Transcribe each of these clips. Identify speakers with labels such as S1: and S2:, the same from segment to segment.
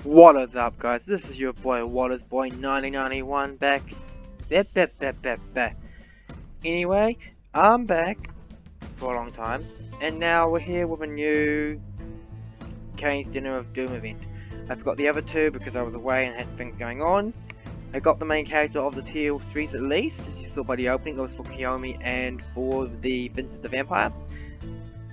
S1: What is up, guys? This is your boy Watta's boy 9091 back. Anyway, I'm back for a long time, and now we're here with a new Kaines Dinner of Doom event. I forgot the other two because I was away and had things going on. I got the main character of the tier 3s at least, as you saw by the opening. It was for Kiyomi and for the Vincent the Vampire.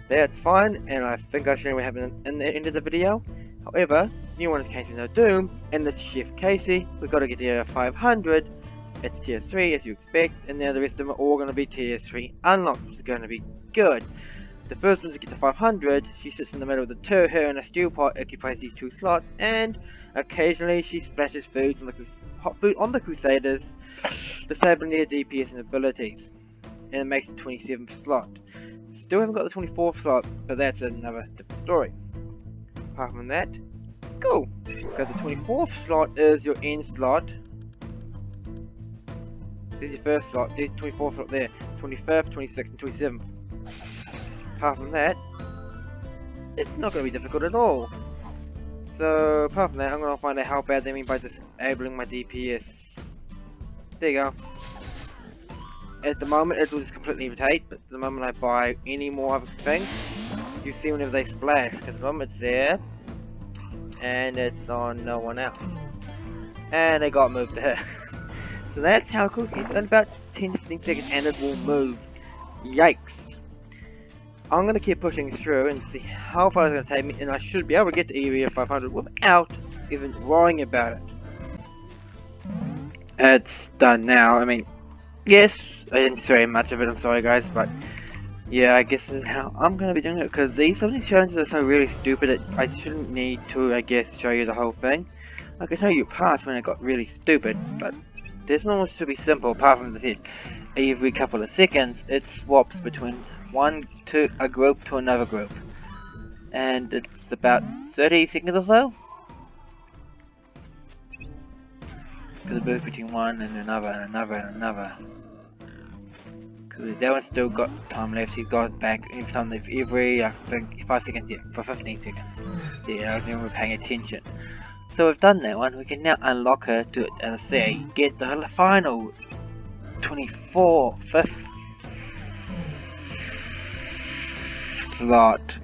S1: That's fine, and I think I'll show you what happened in the end of the video. However, new one is Kaines Dinner Doom, and this is Chef Casey. We've got to get to 500. It's tier 3 as you expect, and now the rest of them are all going to be tier 3 unlocked, which is going to be good. The first one to get to 500, she sits in the middle of the two. Her and a stew pot occupies these 2 slots, and occasionally she splashes hot food on the Crusaders, disabling their DPS and abilities, and it makes the 27th slot. Still haven't got the 24th slot, but that's another different story. Apart from that, cool, because the 24th slot is your end slot. This is your first slot, there's 24th slot there, 25th, 26th and 27th. Apart from that, it's not going to be difficult at all. So apart from that, I'm going to find out how bad they mean by disabling my DPS. There you go. At the moment it will just completely rotate, but the moment I buy any more other things, you see whenever they splash, because at the moment it's there, and it's on no one else. And they got moved to her. So that's how cool it gets. In about 10 to 15 seconds and it will move. Yikes. I'm going to keep pushing through and see how far it's going to take me, and I should be able to get to area 500 without even worrying about it. It's done now. I mean, yes, I didn't say much of it, I'm sorry guys, but yeah, I guess this is how I'm going to be doing it, because some of these challenges are so really stupid that I shouldn't need to, I guess, show you the whole thing. I can show you parts when it got really stupid, but there's not much to be simple apart from the fact every couple of seconds it swaps between a group to another group. And it's about 30 seconds or so. Because it moves between one and another and another and another. Because that one's still got time left, he's got it back every time every, I think, 5 seconds, yeah, for 15 seconds. Yeah, I was even paying attention. So we've done that one, we can now unlock her to, as I say, get the final 25th slot.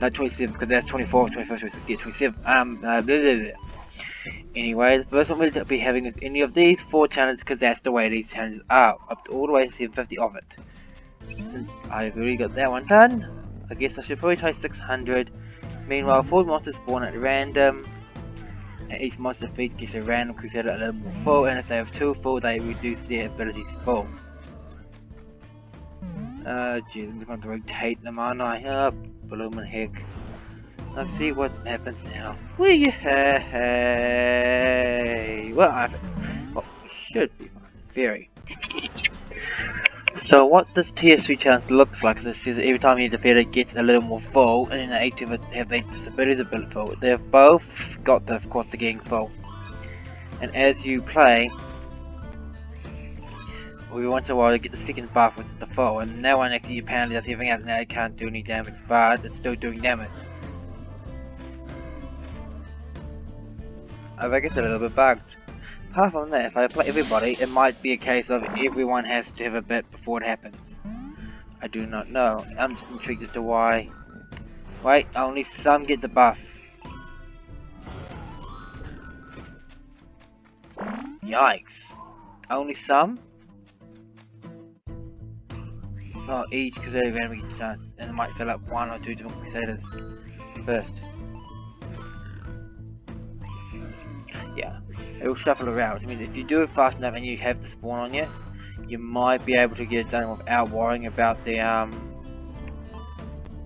S1: Not 27, because that's 24th, 25th, yeah, 27th, Anyway, the first one we'll be having is any of these 4 challenges, because that's the way these challenges are, up to all the way to 750 of it. Since I've already got that one done, I guess I should probably try 600. Meanwhile, 4 monsters spawn at random, and each monster feeds gets a random Crusader a little more full, and if they have 2 full, they reduce their abilities full. Geez, I'm just going to rotate them, aren't I? Bloomin' heck. Let's see what happens now. Well, we should be fine. Very. So what this tier 3 challenge looks like is it says every time you defeat it gets a little more full, and then the 8 of it have their disabilities a bit full. They've both got the, of course, the getting full. And as you play, every once in a while you get the second buff, which is the full, and that one actually apparently does everything else. Now it can't do any damage, but it's still doing damage. I think it's a little bit bugged. Apart from that, if I play everybody, it might be a case of everyone has to have a bit before it happens. I do not know. I'm just intrigued as to why. Wait, only some get the buff. Yikes. Only some? Oh, each Crusader randomly gets a chance, and it might fill up 1 or 2 different Crusaders first. Yeah, it will shuffle around, which means if you do it fast enough and you have the spawn on you, you might be able to get it done without worrying about the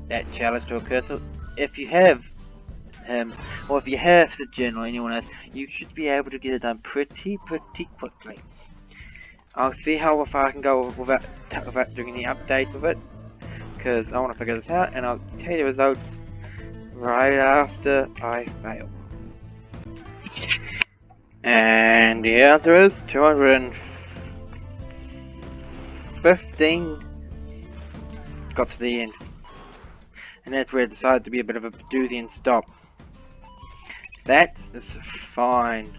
S1: that challenge to occur. So if you have him, or if you have the Jin or anyone else, you should be able to get it done pretty quickly. I'll see how far I can go without doing any updates with it, because I want to figure this out, and I'll tell you the results right after I fail. And the answer is 215. Got to the end. And that's where I decided to be a bit of a doozy and stop. That is fine.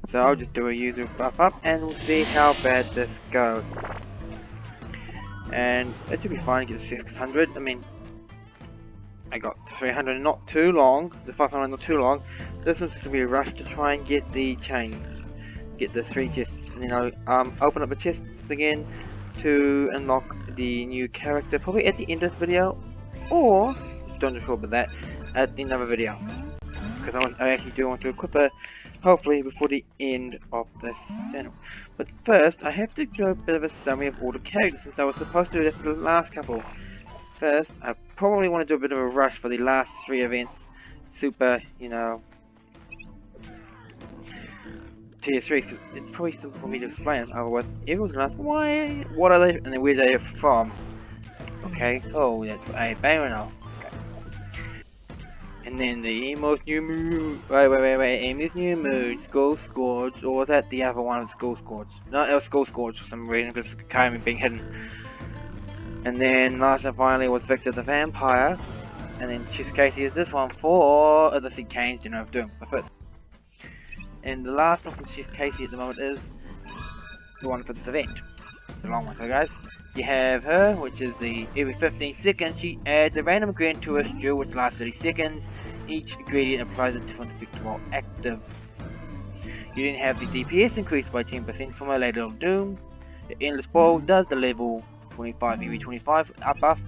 S1: So I'll just do a user buff up and we'll see how bad this goes. And it should be fine to get 600. I mean, I got 300 not too long, the 500 not too long. This one's going to be a rush to try and get the chain, get the 3 chests, and then I'll open up the chests again to unlock the new character, probably at the end of this video, or, don't sure about that, at the another video. Because I actually do want to equip her, hopefully before the end of this channel. But first, I have to do a bit of a summary of all the characters, since I was supposed to do that for the last couple. First, I probably want to do a bit of a rush for the last 3 events, super, you know, tier 3, because it's probably simple for me to explain. Otherwise, everyone's gonna ask, why, what are they, and then where they're from. Okay, oh, that's a Baronel. Okay. And then the Emo's new mood, wait, Amy's new mood, Skull Scourge, or was that the other one of Skull Scourge? No, it was Skull Scourge for some reason, because Kaine being hidden. And then last and finally was Victor the Vampire, and then Casey is this one for, let's see, Kaines Dinner of Doom, but first. And the last one from Chief Casey at the moment is the one for this event. It's a long one, so guys, you have her, which is the every 15 seconds she adds a random ingredient to a stew which lasts 30 seconds. Each ingredient applies a different effect while active. You then have the DPS increased by 10% from a Ladle of Doom. The Endless Bowl does the level 25 every 25 up buff.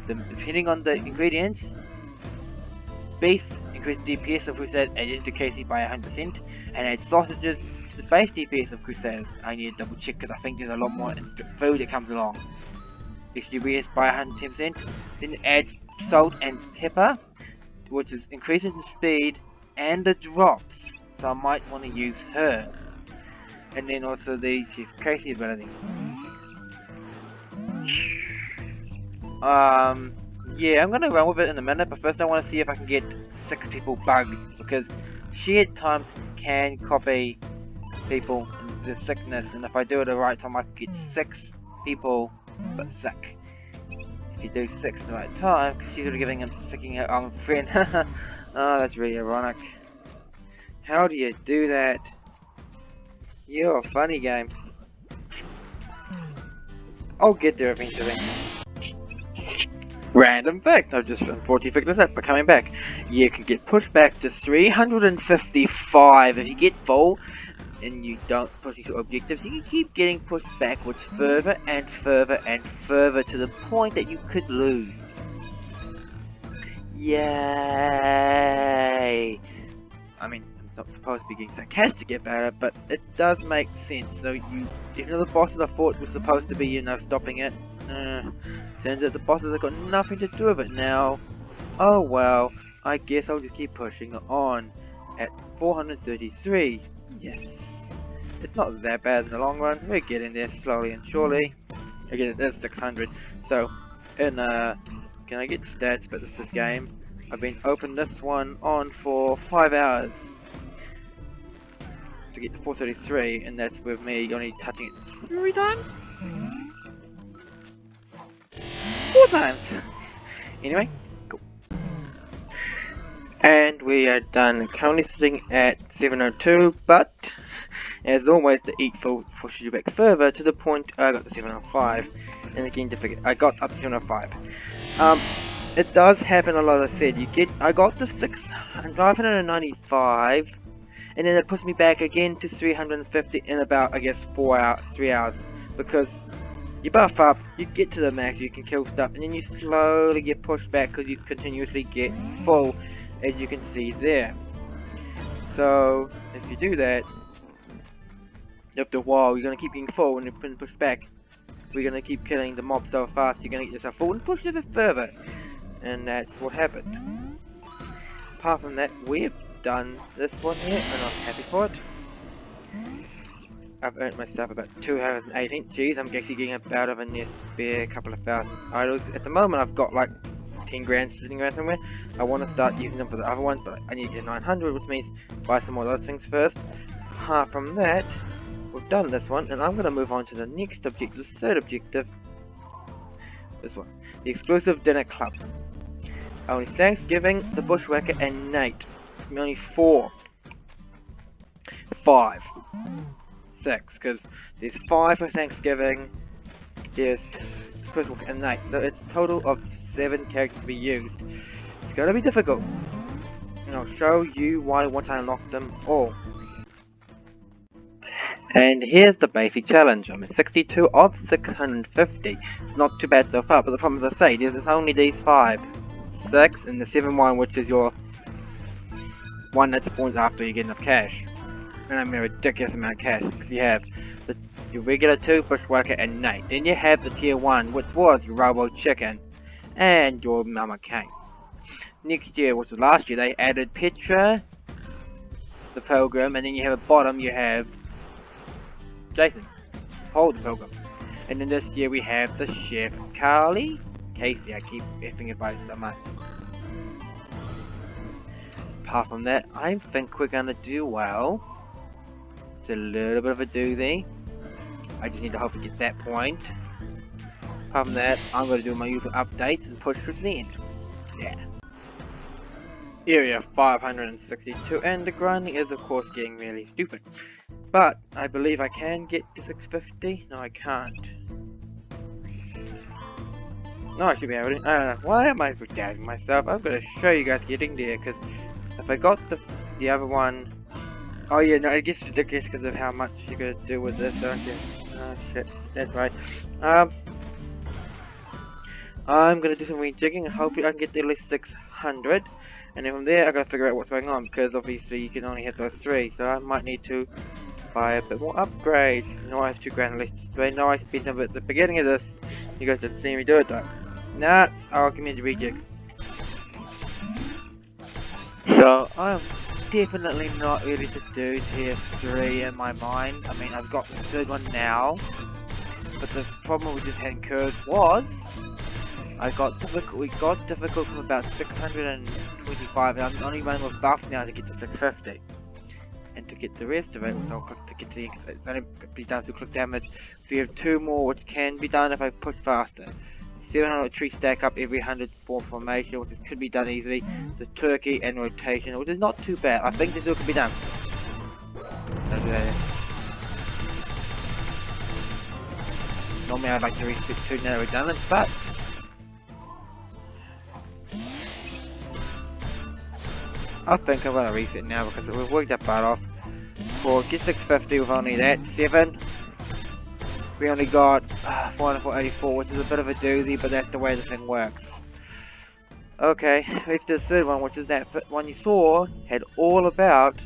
S1: Depending on the ingredients, beef increased DPS of Crusaders added to Casey by 100%, and adds sausages to the base DPS of Crusaders. I need to double check because I think there's a lot more food that comes along. Extra DPS by 110%. Then it adds salt and pepper, which is increases the speed and the drops. So I might want to use her. And then also the Chief Casey ability. Yeah, I'm gonna run with it in a minute, but first I want to see if I can get 6 people bugged, because she at times can copy people in the sickness, and if I do it at the right time I can get 6 people but sick. If you do 6 at the right time, because she's already giving him sicking her own friend. Oh, that's really ironic. How do you do that? You're a funny game. I'll get there eventually. Random fact, I've just unfortunately figured this out, but coming back, you can get pushed back to 355 if you get full and you don't push your objectives. You can keep getting pushed backwards further and further and further to the point that you could lose. Yay! I mean, I'm not supposed to be getting sarcastic about it, but it does make sense. So even though the bosses I thought were supposed to be, you know, stopping it, turns out the bosses have got nothing to do with it now. Oh well, I guess I'll just keep pushing on at 433. Yes, it's not that bad in the long run. We're getting there slowly and surely. Again, it is 600. So, can I get stats about this game? I've been open this one on for 5 hours to get to 433, and that's with me only touching it 3 times? 4 times! Anyway, cool. And we are done, currently sitting at 702, but as always the eat food pushes you back further to the point I got to 705, and again to figure I got up to 705. It does happen a lot, as I said. I got to 595, and then it puts me back again to 350 in about, I guess, 3 hours, because you buff up, you get to the max, you can kill stuff, and then you slowly get pushed back because you continuously get full, as you can see there. So if you do that, after a while you're going to keep getting full and you're pushed back. We're going to keep killing the mob so fast you're going to get yourself full and push it a bit further. And that's what happened. Apart from that, we've done this one here, and I'm happy for it. I've earned myself about 218. Jeez, I'm actually getting about of a spare couple of thousand idols. At the moment, I've got like 10 grand sitting around somewhere. I want to start using them for the other ones, but I need to get 900, which means buy some more of those things first. Apart from that, we've done this one, and I'm going to move on to the next objective, the third objective. This one, the exclusive dinner club. Only Thanksgiving, the Bushwhacker, and Nate only 4, 5, 6, because there's 5 for Thanksgiving, there's Christmas and night, so it's a total of 7 characters to be used. It's gonna be difficult, and I'll show you why once I unlock them all. And here's the basic challenge. I'm at 62 of 650. It's not too bad so far, but the problem is I say, there's only these 5, 6, and the 7 one, which is your one that spawns after you get enough cash. And I mean a ridiculous amount of cash, because you have your regular 2, Bushwhacker, and Nate. Then you have the tier 1, which was your Robo Chicken, and your Mama Kaine. Next year, which was last year, they added Petra, the Pilgrim, and then you have at bottom, you have Jason, Paul the Pilgrim. And then this year we have the Chef Casey, I keep effing it by so much. Apart from that, I think we're gonna do well. It's a little bit of a doozy. I just need to hopefully get that point. Apart from that, I'm gonna do my usual updates and push through to the end. Yeah. Area 562, and the grinding is of course getting really stupid. But I believe I can get to 650. No, I can't. No, I should be able to. I don't know. Why am I doubting myself? I'm gonna show you guys getting there, because if I got the other one. Oh yeah, no, it gets ridiculous because of how much you gotta do with this, don't you? Oh shit, that's right. I'm gonna do some rejigging and hopefully I can get to at least 600. And then from there I gotta figure out what's going on, because obviously you can only have those 3, so I might need to buy a bit more upgrades. No, I have 2 grand at least. So I know I spent them at the beginning of this. You guys didn't see me do it though. Nuts! Oh, give me the rejig. So I'm definitely not ready to do tier 3 in my mind. I mean, I've got the 3rd one now, but the problem we just had incurred was we got difficult from about 625, and I'm only running with buff now to get to 650. And to get the rest of it, which I'll click to get to the, it's only be done through click damage. So you have 2 more which can be done if I push faster. 700 tree stack up every 100 formation, which could be done easily. The turkey and rotation, which is not too bad. I think this still can be done. Don't do that yet. Normally I'd like to reset 2 now redundant, but I think I'm gonna reset now because we've worked that part off. For get 650 with only that 7. We only got 484, which is a bit of a doozy, but that's the way the thing works. Okay, let's do the 3rd one, which is that one you saw had all about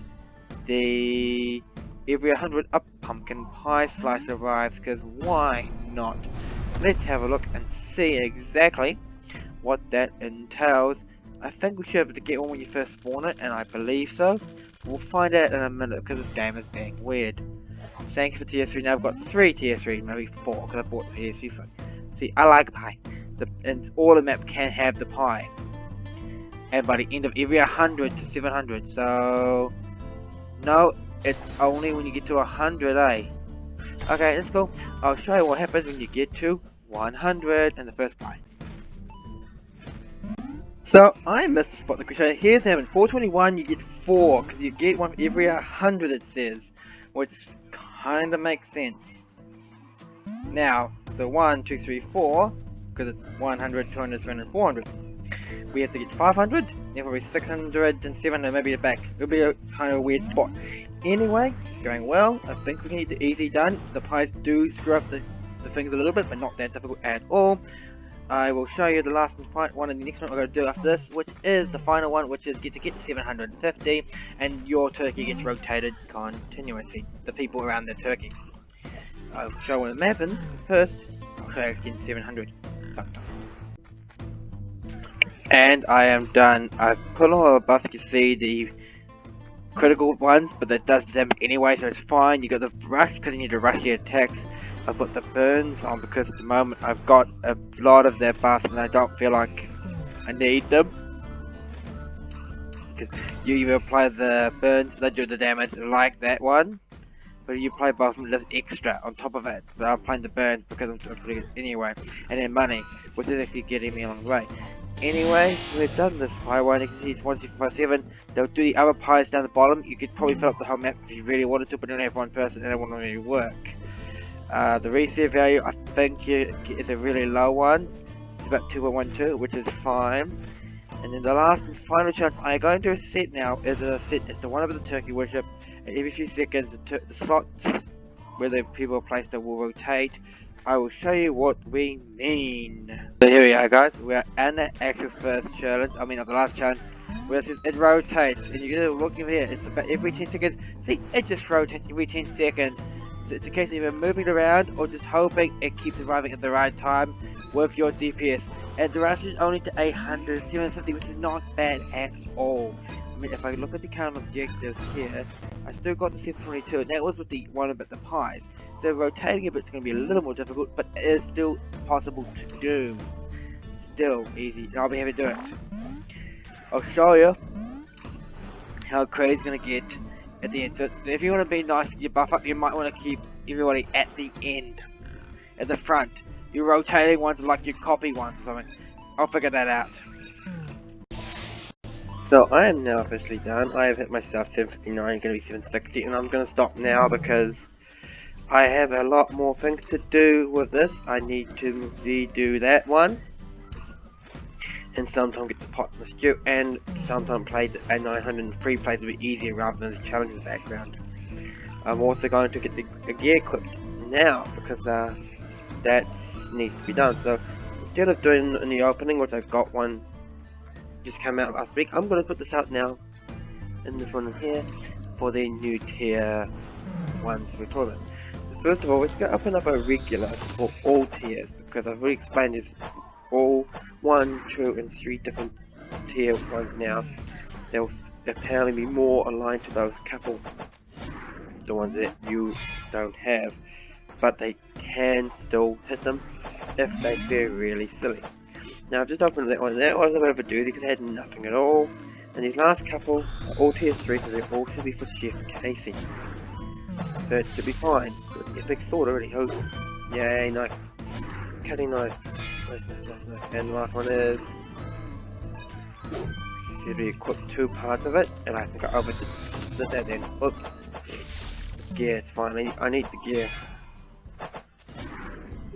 S1: the every 100 up pumpkin pie slice arrives, because why not? Let's have a look and see exactly what that entails. I think we should be able to get one when you first spawn it, and I believe so. We'll find out in a minute because this game is being weird. Thank you for tier 3. Now I've got 3 tier 3, maybe 4, because I bought the tier 3 for. See, I like pie. And all the map can have the pie. And by the end of every 100 to 700, so no, it's only when you get to 100, eh? Okay, let's go. I'll show you what happens when you get to 100 in the first pie. So I missed the spot in the show. Here's happening. 421, you get 4, because you get one for every 100 it says, which kinda makes sense. Now, so 1, 2, 3, 4, because it's 100, 200, 300, 400. We have to get 500, then probably 600 and 700, maybe back. It'll be a kind of weird spot. Anyway, it's going well. I think we can get the easy done. The pies do screw up the things a little bit, but not that difficult at all. I will show you the last one and the next one we're going to do after this, which is the final one, which is get to 750, and your turkey gets rotated continuously, the people around the turkey. I'll show when it happens. First, I'll show you getting 700 sometime. And I am done. I've put all the buffs, you see the critical ones, but that does damage anyway, so it's fine. You got the rush because you need to rush your attacks. I've got the burns on because at the moment I've got a lot of their buffs and I don't feel like I need them. Because you either apply the burns, they do the damage like that one, but you apply both of them just extra on top of it. But I'm applying the burns because I'm doing pretty good anyway. And then money, which is actually getting me a long way. Anyway, we've done this pie one, it's 1257. They'll do the other pies down the bottom. You could probably fill up the whole map if you really wanted to, but don't have one person and it won't really work. The reset value, I think, is a really low one. It's about 2.12, which is fine. And then the last and final chance I'm going to do a set now is a set. It's the one over the turkey worship. And every few seconds, the slots where the people are placed will rotate. I will show you what we mean. So here we are, guys. We are in the actual first challenge. I mean, the last challenge. Where it says it rotates, and you're gonna look over here. It's about every 10 seconds. See, it just rotates every 10 seconds. So it's a case of either moving it around or just hoping it keeps arriving at the right time with your DPS. And the rush is only to 800, 750, which is not bad at all. I mean, if I look at the current objectives here, I still got the 722, and that was with the one about the pies. So rotating a bit's going to be a little more difficult, but it is still possible to do. Still easy, and I'll be happy to do it. I'll show you how crazy it's going to get at the end. So if you want to be nice and you buff up, you might want to keep everybody at the end, at the front. Your rotating ones are like your copy ones or something. I'll figure that out. So I am now officially done. I have hit myself 759, going to be 760, and I'm going to stop now because I have a lot more things to do with this. I need to redo that one, and sometimes get the pot in the stew, and sometimes play a 903 plays a bit easier rather than the challenge in the background. I'm also going to get the gear equipped now because that needs to be done. So instead of doing in the opening, which I've got one just came out last week, I'm going to put this out now in this one here for the new tier ones we're talking about. First of all, let's go open up a regular for all tiers, because I've already explained this all 1, 2 and 3 different tier ones now. They'll apparently be more aligned to those couple, the ones that you don't have, but they can still hit them if they feel really silly. Now I've just opened that one. That was a bit of a doozy because it had nothing at all. And these last couple are all tier 3, so they all should be for Chef Casey. So it should be fine. Get a big sword already. Oh, yay, knife. Cutting knife. Nice. And the last one is... So we equip 2 parts of it, and I think I overdid that then. Oops. Gear, it's fine. I need the gear.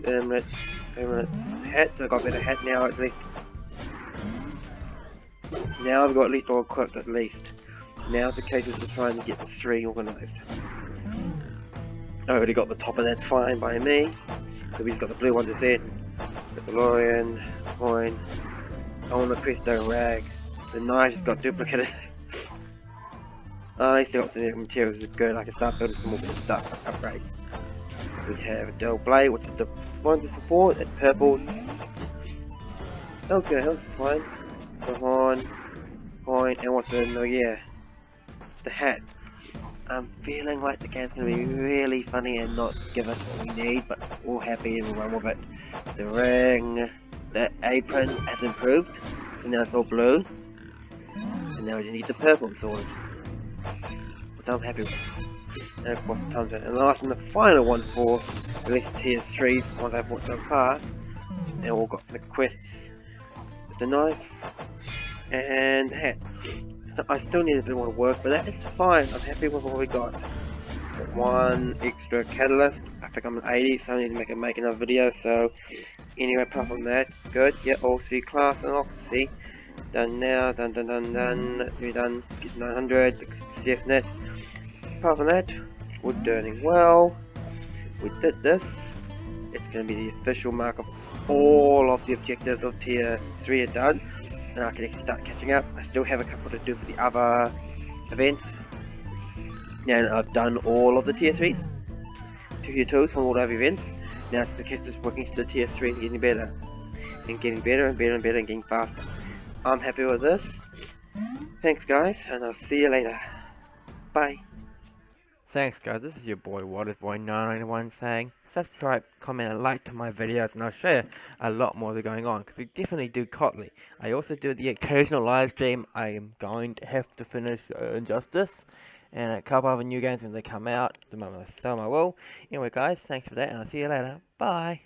S1: Let's hat, so I got a better hat now at least. Now I've got at least all equipped at least. Now it's a case of just trying to get the 3 organised. I already got the top, and that's fine by me. So we've got the blue ones in. The DeLorean, coin. I want the Presto rag. The knife's got duplicated. I still got some new materials, which is good. I can start building some more good stuff, upgrades. We have a dull blade, which is the ones just before, it's purple. Okay, that's fine. The horn, coin, and what's in? Oh yeah, the hat. I'm feeling like the game's gonna be really funny and not give us what we need, but we're all happy and we'll run with it. The ring, the apron has improved, so now it's all blue. And now we just need the purple sword, which I'm happy with. And of course the time zone. And the last and the final one for at least tier 3s, ones I've bought so far. And all got for the quests. It's the knife and the hat. I still need a bit more work, but that is fine. I'm happy with what we got. Got 1 extra catalyst. I think I'm at 80, so I need to make another video. So anyway, apart from that, good. Yeah, all 3 class and Oxy. Done now, done. That's me done. Get 900 because it's CFNet. Apart from that, we're doing well. We did this. It's going to be the official mark of all of the objectives of tier 3 are done. And I can actually start catching up. I still have a couple to do for the other events. And I've done all of the tier 3s. Tier 2s from all the other events. Now it's the case of working to the tier 3s and getting better. And getting better and getting faster. I'm happy with this. Thanks guys, and I'll see you later. Bye. Thanks guys, this is your boy WatterBoy991 saying subscribe, comment and like to my videos, and I'll show you a lot more that's going on, because we definitely do COTLI. I also do the occasional live stream. I am going to have to finish Injustice and a couple other new games when they come out. At the moment I will. Anyway guys, thanks for that and I'll see you later. Bye.